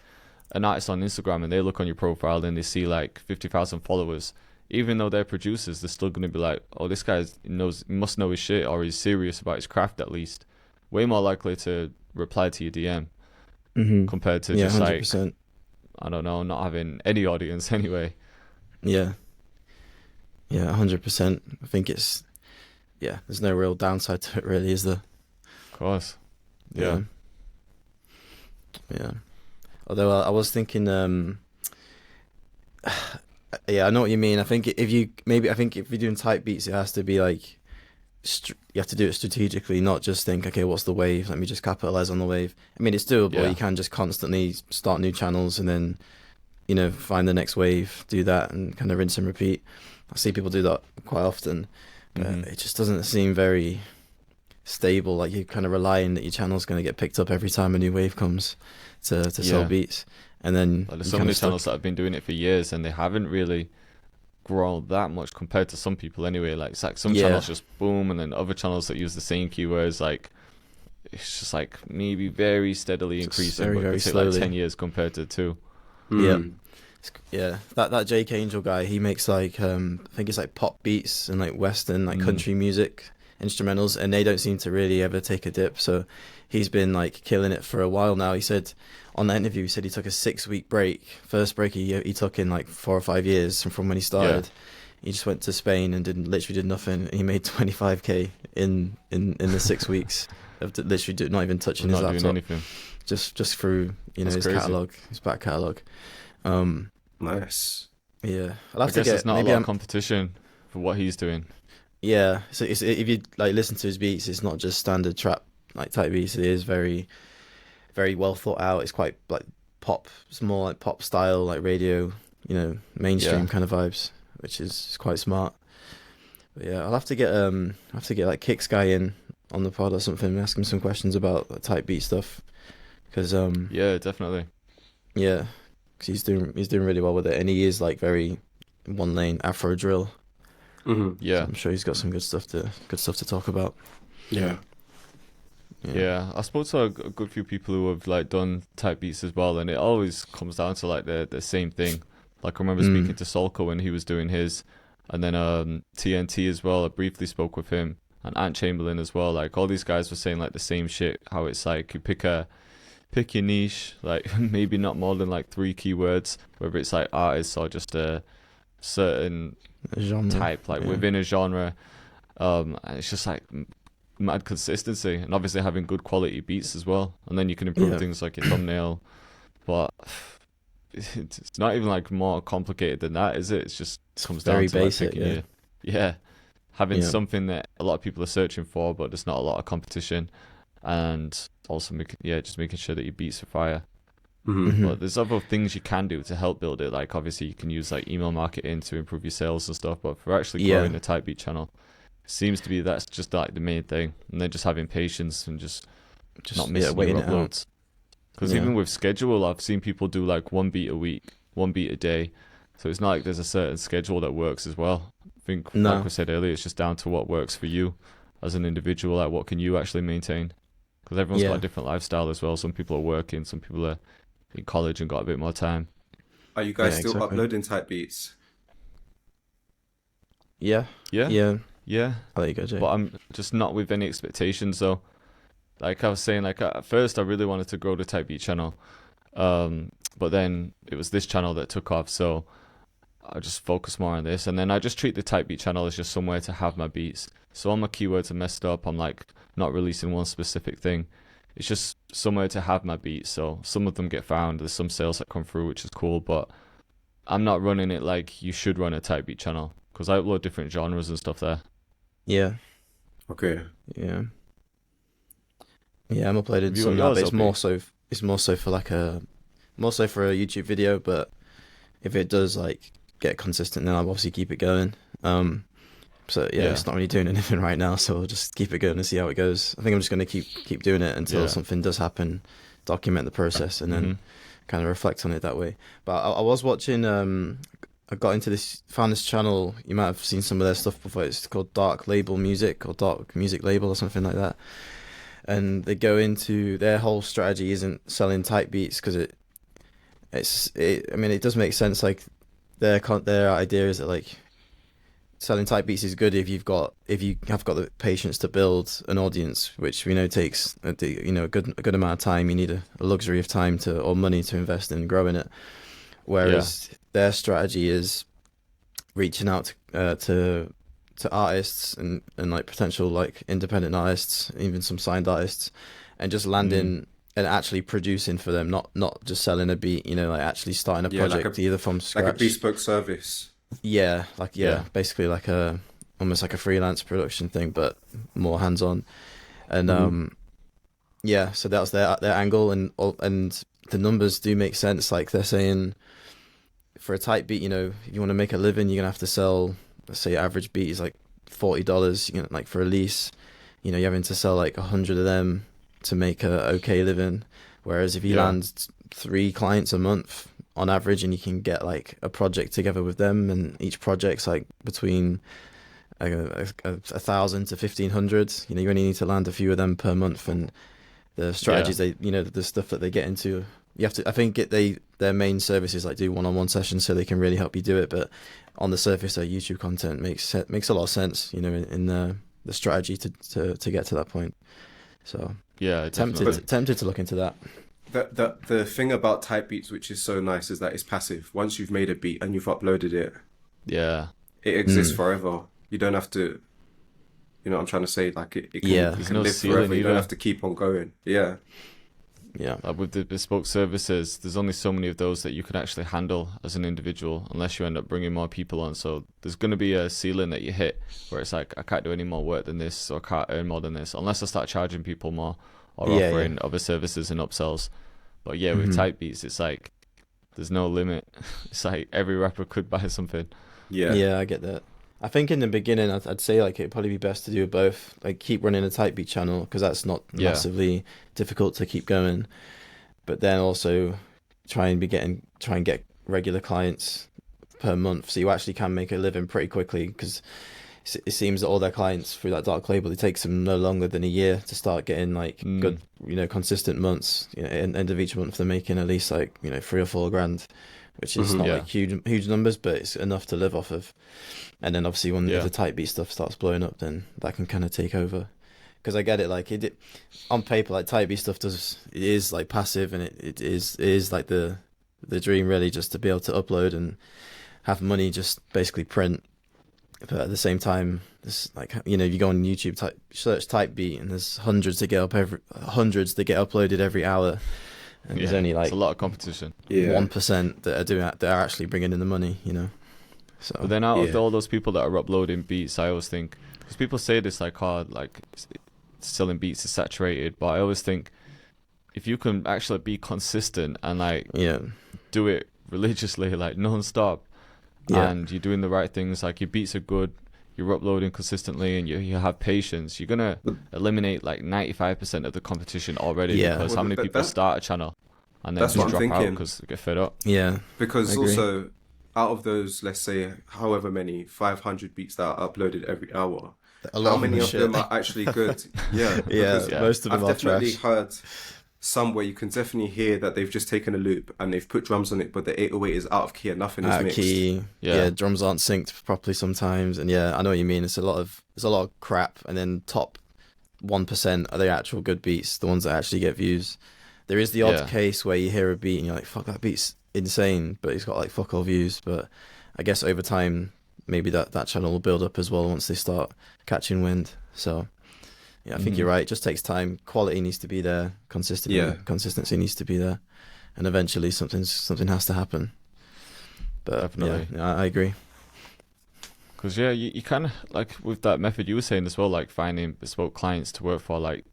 an artist on Instagram and they look on your profile and they see like 50,000 followers, even though they're producers, they're still going to be like, oh, this guy must know his shit, or he's serious about his craft at least. Way more likely to reply to your DM compared to yeah, just 100%. like, I don't know, not having any audience anyway. Yeah, yeah, 100%. I think there's no real downside to it, really, is there? Of course. Yeah. Yeah. Although I was thinking, yeah, I know what you mean. I think if you're doing type beats, it has to be like you have to do it strategically, not just think, okay, what's the wave? Let me just capitalize on the wave. I mean, it's doable. Yeah. You can just constantly start new channels and then, find the next wave, do that, and kind of rinse and repeat. I see people do that quite often, but it just doesn't seem very stable. Like you're kind of relying that your channel's going to get picked up every time a new wave comes to sell beats, and then There's so many channels that have been doing it for years and they haven't really grown that much compared to some people anyway. Like it's like some channels just boom, and then other channels that use the same keywords, like it's just like maybe very steadily increasing, very, but it very could take slowly. like 10 years compared to 2. Yeah, that Jay Cactus guy, he makes like I think it's like pop beats and like western, like country music instrumentals, and they don't seem to really ever take a dip. So he's been like killing it for a while now. He said on that interview, he said he took a 6-week break. First break he took in like 4 or 5 years from when he started. He just went to Spain and literally did nothing. He made 25k in the 6 weeks of literally not even touching his laptop, doing anything. just through That's his crazy. catalog, his back catalog. Nice. Yeah, I guess there's not a lot of competition for what he's doing. Yeah, so if you like listen to his beats, it's not just standard trap like type beats. It is very, very well thought out. It's quite like pop. It's more like pop style, like radio, mainstream kind of vibes, which is quite smart. But yeah, I'll have to get like Kicks guy in on the pod or something, ask him some questions about the type beat stuff, because Yeah, definitely. yeah, because he's doing really well with it, and he is like very one lane Afro drill. Yeah. So I'm sure he's got some good stuff to talk about. Yeah, I spoke to a good few people who have like done type beats as well, and it always comes down to like the same thing. Like I remember speaking to Solko when he was doing his, and then TNT as well. I briefly spoke with him, and Ant Chamberlain as well. Like all these guys were saying like the same shit. How it's like you pick your niche, like maybe not more than like 3 keywords, whether it's like artists or just a certain genre type, like within a genre. And it's just like mad consistency, and obviously having good quality beats as well, and then you can improve things like your thumbnail. But it's not even like more complicated than that, is it? It's just comes down very to basic, like picking having something that a lot of people are searching for, but there's not a lot of competition, and also just making sure that your beats are fire. But there's other things you can do to help build it. Like obviously you can use like email marketing to improve your sales and stuff, but for actually growing a type beat channel, seems to be that's just like the main thing, and then just having patience and just not missing your uploads. Because even with schedule, I've seen people do like 1 beat a week, 1 beat a day, so it's not like there's a certain schedule that works as well. I think like we said earlier, it's just down to what works for you as an individual. Like what can you actually maintain, because everyone's got a different lifestyle as well. Some people are working, some people are in college and got a bit more time. Are you guys still uploading type beats? Yeah. I'll let you go, Jay. But I'm just not with any expectations. So, like I was saying, like at first I really wanted to grow the type beat channel, but then it was this channel that took off. So I just focus more on this, and then I just treat the type beat channel as just somewhere to have my beats. So all my keywords are messed up. I'm like not releasing one specific thing. It's just somewhere to have my beats. So some of them get found. There's some sales that come through, which is cool. But I'm not running it like you should run a type beat channel, because I upload different genres and stuff there. Yeah. Okay. Yeah. Yeah, I'm uploading Have you got some now, yours, but LP? it's more so for like a more so for a YouTube video, but if it does like get consistent, then I'll obviously keep it going. So yeah, Yeah, it's not really doing anything right now, so we'll just keep it going and see how it goes. I think I'm just gonna keep doing it until yeah. something does happen, document the process, and then Hmm. kind of reflect on it that way. But I was watching. I got into this, found this channel. You might have seen some of their stuff before. It's called Dark Label Music or Dark Music Label or something like that. And they go into their whole strategy isn't selling type beats because I mean, it does make sense. Like their idea is that like selling type beats is good if you have got the patience to build an audience, which we know takes a good amount of time. You need a luxury of time to or money to invest in growing it. Yeah, Whereas their strategy is reaching out to artists and like potential like independent artists, even some signed artists, and just mm, landing and actually producing for them, not just selling a beat, like actually starting a Yeah, project either from like a scratch. bespoke service. Yeah, yeah, basically like a almost like a freelance production thing, but more hands on. And Hmm. yeah, so that was their angle, and the numbers do make sense. Like they're saying for a tight beat, if you want to make a living, you're gonna have to sell. Let's say your average beat is like $40. Like for a lease, you're having to sell like 100 of them to make a okay living. Whereas if you yeah, land 3 clients a month on average, and you can get like a project together with them, and each project's like between a thousand to 1,500. You only need to land a few of them per month, and the yeah, strategies the stuff that they get into, you have to. I think their main service is like do one-on-one sessions so they can really help you do it. But on the surface, their YouTube content makes a lot of sense. In the strategy to get to that point. So yeah, But definitely. tempted to look into that. the thing about type beats, which is so nice, is that it's passive. Once you've made a beat and you've uploaded it, Yeah, it exists Mm. forever. You don't have to, you know what I'm trying to say? Like Yeah, it there's can no live ceiling forever. You don't either. have to keep on going. Yeah. yeah, Like with the bespoke services, there's only so many of those that you can actually handle as an individual, unless you end up bringing more people on. So there's going to be a ceiling that you hit where it's like, I can't do any more work than this, or I can't earn more than this, unless I start charging people more or yeah. offering other services and upsells. But yeah, with Hmm. type beats, it's like there's no limit. It's like every rapper could buy something. Yeah. Yeah, I get that. I think in the beginning, I'd say like it'd probably be best to do both. Like keep running a type beat channel because that's not Yeah, massively difficult to keep going. But then also try and get regular clients per month, so you actually can make a living pretty quickly. Because it seems that all their clients through that dark label, it takes them no longer than a year to start getting like mm, good, consistent months. End of each month they're making at least like 3 or 4 grand, which is Hmm. not yeah, like huge numbers, but it's enough to live off of. And then obviously when if yeah, the type beat stuff starts blowing up, then that can kind of take over. Because I get it, like on paper, like type beat stuff it is like passive, and it is like the dream really, just to be able to upload and have money just basically print. But at the same time, this like you go on YouTube, search type beat, and there's hundreds that get uploaded every hour, and there's yeah. only It's a like lot of competition. Yeah. 1% that are actually bringing in the money. But So then out of Yeah. all those people that are uploading beats, I always think, because people say this like, oh, like selling beats is saturated, but I always think if you can actually be consistent and like yeah, do it religiously, like non-stop, yeah, and you're doing the right things, like your beats are good, you're uploading consistently, and you have patience, you're gonna But eliminate like 95% of the competition already. yeah, Because well, how many people start a channel and then that's just what I'm drop out thinking. because they get fed up? yeah. I Because agree. also, out of those, let's say, however many 500 beats that are uploaded every hour, A lot how of them are many of shit. them are actually good? Yeah, Yeah, because Yeah, most of them I've are definitely trash. heard some where you can definitely hear that they've just taken a loop and they've put drums on it, but the 808 is out of key and nothing is Out of mixed. key. Yeah, yeah, drums aren't synced properly sometimes, and yeah, I know what you mean. It's a lot of crap, and then top 1% are the actual good beats, the ones that actually get views. There is the odd yeah. case where you hear a beat and you're like, "Fuck, that beat's insane," but it's got like fuck all views. But I guess over time, maybe that channel will build up as well once they start catching wind. So yeah, I think Hmm. you're right. It just takes time. Quality needs to be there. Yeah. Consistency needs to be there, and eventually something has to happen. But yeah, Definitely. I agree. Because yeah, you kind of like with that method you were saying as well, like finding bespoke clients to work for. Like,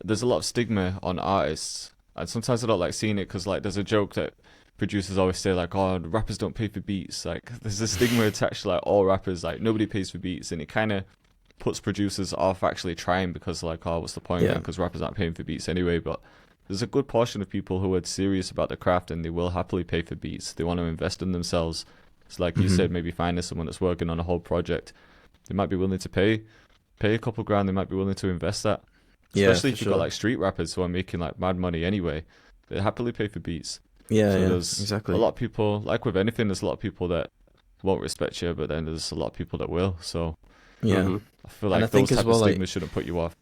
there's a lot of stigma on artists, and sometimes I don't like seeing it because like there's a joke that producers always say like, "Oh, rappers don't pay for beats." Like, there's a stigma attached to like all rappers, like nobody pays for beats, and it kind of puts producers off actually trying because like, oh, what's the point? Yeah. Because rappers aren't paying for beats anyway. But there's a good portion of people who are serious about the craft and they will happily pay for beats. They want to invest in themselves. So like you said, maybe finding someone that's working on a whole project, they might be willing to pay a couple grand. They might be willing to invest that. Yeah, Especially for if you've sure. got like street rappers who are making like mad money anyway. They happily pay for beats. Yeah, So yeah, there's exactly. a lot of people, like with anything, there's a lot of people that won't respect you, but then there's a lot of people that will. So Yeah. Mhm. I feel And like I think those as type well, of like, stigmas shouldn't put you off.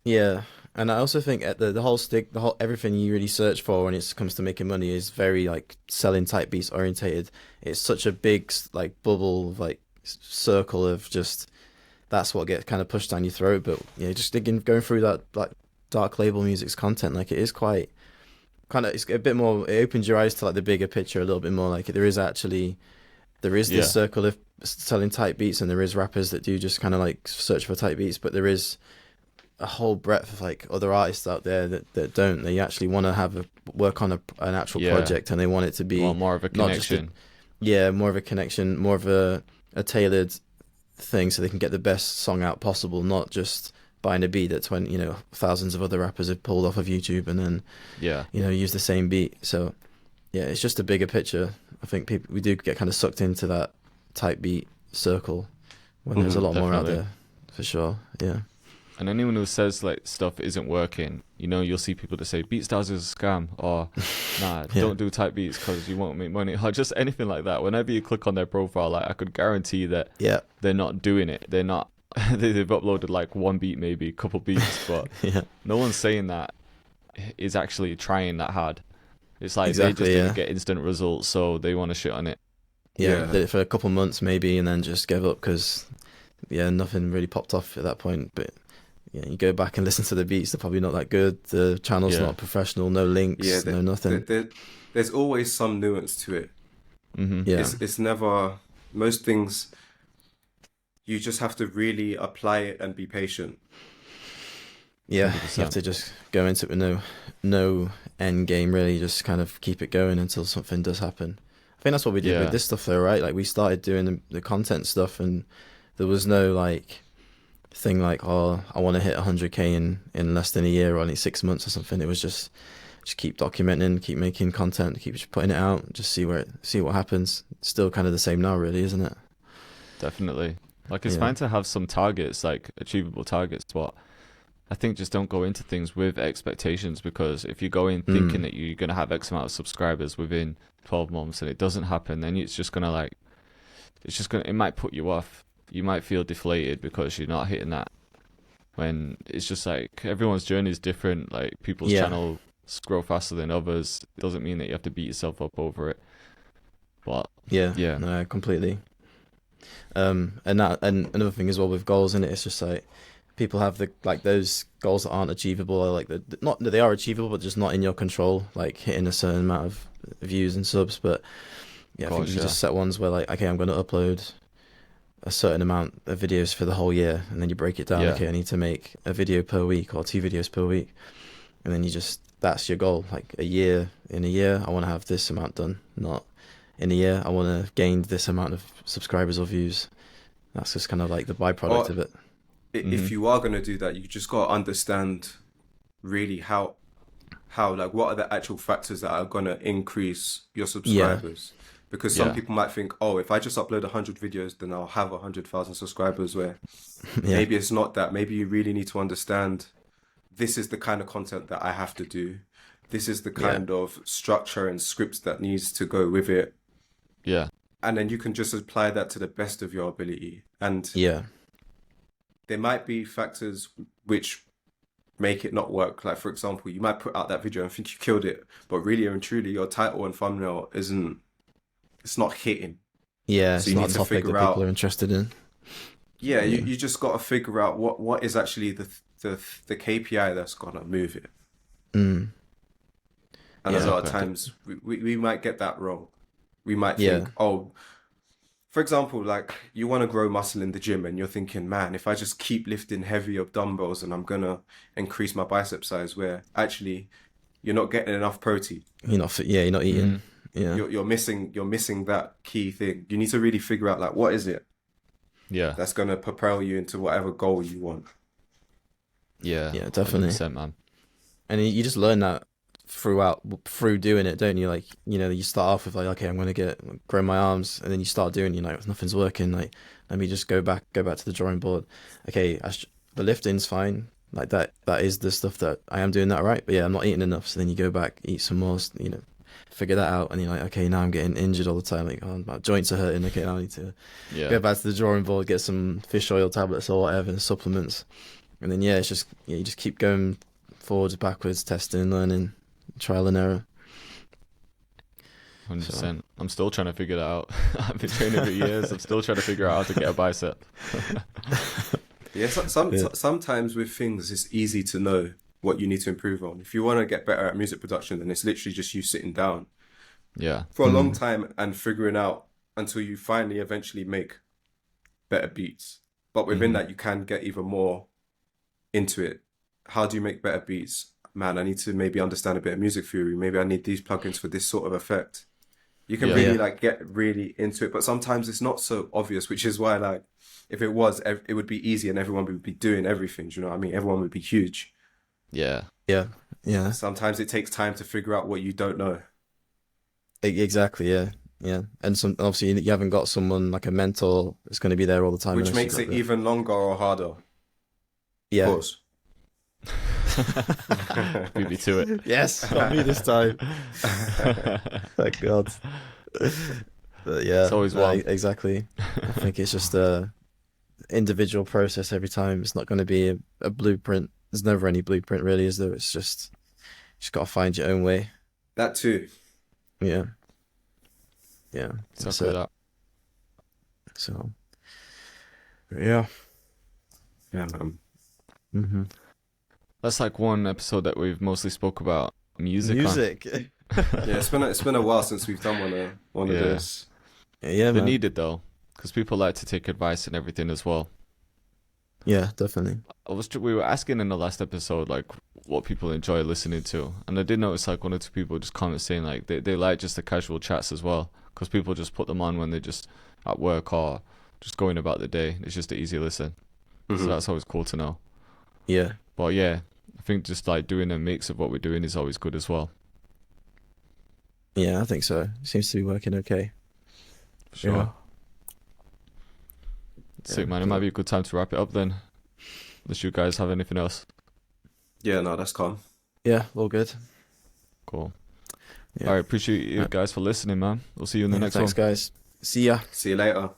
yeah, and I also think at the whole everything you really search for when it comes to making money is very like selling type beats orientated. It's such a big like bubble of, like circle of just that's what gets kind of pushed down your throat. But yeah, just going through that like dark label music's content, like it is quite kind of it's a bit more. It opens your eyes to like the bigger picture a little bit more. Like there is this Yeah. circle of selling type beats, and there is rappers that do just kind of like search for type beats, but there is a whole breadth of like other artists out there that don't. They actually want to have work on an actual Yeah. project, and they want it to You be want more of a not just connection. more of a connection, more of a tailored thing, so they can get the best song out possible, not just buying a beat that thousands of other rappers have pulled off of YouTube and then Yeah. use the same beat. So yeah, it's just a bigger picture. I think we do get kind of sucked into that type beat circle when there's a lot more out Definitely. there, for sure. Yeah. And anyone who says like stuff isn't working, you'll see people that say BeatStars is a scam, or nah, Yeah. don't do type beats because you won't make money, or just anything like that. Whenever you click on their profile, like I could guarantee that Yeah. they're not doing it. They're not. They've uploaded like one beat, maybe a couple beats, but Yeah. no one's saying that is actually trying that hard. It's like Exactly, they just yeah. didn't get instant results, so they want to shit on it. Yeah. Yeah. Did it for a couple months maybe, and then just gave up because nothing really popped off at that point. But yeah, you go back and listen to the beats; they're probably not that good. The channel's Yeah. not professional, no links, Yeah, no nothing. there's always some nuance to it. Mm-hmm. Yeah. It's never most things. You just have to really apply it and be patient. Yeah, you 100%. have to just go into it with no end game, really. Just kind of keep it going until something does happen. I think that's what we did Yeah. with this stuff, though, right? Like we started doing the content stuff, and there was no like thing like, oh, I want to hit 100K in less than a year or only 6 months or something. It was just keep documenting, keep making content, keep just putting it out, just see what happens. It's still kind of the same now, really, isn't it? Definitely. Like it's Yeah. fine to have some targets, like achievable targets, but I think just don't go into things with expectations, because if you go in thinking that you're gonna have X amount of subscribers within 12 months and it doesn't happen, then it might put you off. You might feel deflated because you're not hitting that. When it's just like everyone's journey is different. Like people's Yeah. channels grow faster than others. It doesn't mean that you have to beat yourself up over it. But Yeah, Yeah. no, completely. And another thing as well with goals in it, it's just like people have those goals that aren't achievable, or like not that they are achievable, but just not in your control, like hitting a certain amount of views and subs. But yeah, I think Gosh, you just set ones where like, okay, I'm going to upload a certain amount of videos for the whole year, and then you break it down. Yeah. Okay, I need to make a video per week or 2 videos per week, and then that's your goal. Like in a year, I want to have this amount done. Not in a year, I want to gain this amount of subscribers or views. That's just kind of like the byproduct Or- of it. If you are going to do that, you just got to understand really how like what are the actual factors that are going to increase your subscribers. Because some Yeah. people might think, oh, if I just upload 100 videos, then I'll have 100,000 subscribers, where Yeah. maybe it's not that. Maybe you really need to understand this is the kind of content that I have to do. This is the kind of structure and scripts that needs to go with it. yeah, And then you can just apply that to the best of your ability. And Yeah. there might be factors which make it not work. Like, for example, you might put out that video and think you killed it, but really and truly your title and thumbnail it's not hitting. Yeah, So it's you not need a to topic that figure people out- are interested in. Yeah, Yeah. you just got to figure out what is actually the KPI that's gonna move it. Mm. And a Yeah. lot of Okay. times we might get that wrong. We might Yeah. think, oh, for example, like you want to grow muscle in the gym and you're thinking, man, if I just keep lifting heavier dumbbells and I'm gonna increase my bicep size, where actually you're not getting enough protein. You're not eating. Yeah. You're missing that key thing. You need to really figure out like what is it Yeah. that's gonna propel you into whatever goal you want. Yeah. Yeah, definitely. 100%, man. And you just learn that through doing it, don't you? Like, you start off with like, okay, I'm gonna grow my arms, and then you start doing, nothing's working. Like, let me just go back to the drawing board. Okay, the lifting's fine. Like that is the stuff that I am doing that right. But yeah, I'm not eating enough. So then you go back, eat some more. Figure that out, and you're like, okay, now I'm getting injured all the time. Like, oh, my joints are hurting. Okay, now I need to go back to the drawing board, get some fish oil tablets or whatever, supplements, and then it's just you just keep going forwards, backwards, testing, learning, trial and error. 100%. So. I'm still trying to figure that out. I've been training for years. I'm still trying to figure out how to get a bicep. Yeah, sometimes with things, it's easy to know what you need to improve on. If you want to get better at music production, then it's literally just you sitting down Yeah. for a long time and figuring out until you finally eventually make better beats. But within that, you can get even more into it. How do you make better beats? Man, I need to maybe understand a bit of music theory. Maybe I need these plugins for this sort of effect. You can really like get really into it, but sometimes it's not so obvious, which is why like if it was, it would be easy and everyone would be doing everything. Do you know what I mean? Everyone would be huge. Yeah. Yeah. Sometimes it takes time to figure out what you don't know. Exactly. Yeah. And obviously you haven't got someone like a mentor that's going to be there all the time, Which makes it even longer or harder. Yeah. Of course. Beat me to it. Yes, not me this time. Thank God. But yeah, It's always one. exactly. I think it's just a individual process every time. It's not going to be a blueprint. There's never any blueprint really, is there? It's just got to find your own way. That too. Yeah. That's Exactly it. that. So yeah. Yeah. That's like one episode that we've mostly spoke about music. Yeah, it's been a while since we've done one of those. Yeah, They're man. needed though, because people like to take advice and everything as well. Yeah, definitely. We were asking in the last episode like what people enjoy listening to, and I did notice like one or two people just comment saying like they like just the casual chats as well, because people just put them on when they're just at work or just going about the day. It's just an easy listen. So that's always cool to know. Yeah. But yeah, I think just like doing a mix of what we're doing is always good as well. Yeah, I think so. It seems to be working okay. Sure. Yeah. Sick, man. It might be a good time to wrap it up then. Unless you guys have anything else. Yeah, no, that's calm. Yeah, all good. Cool. Yeah. All right, appreciate you guys for listening, man. We'll see you in the next one. Thanks, guys. See ya. See you later.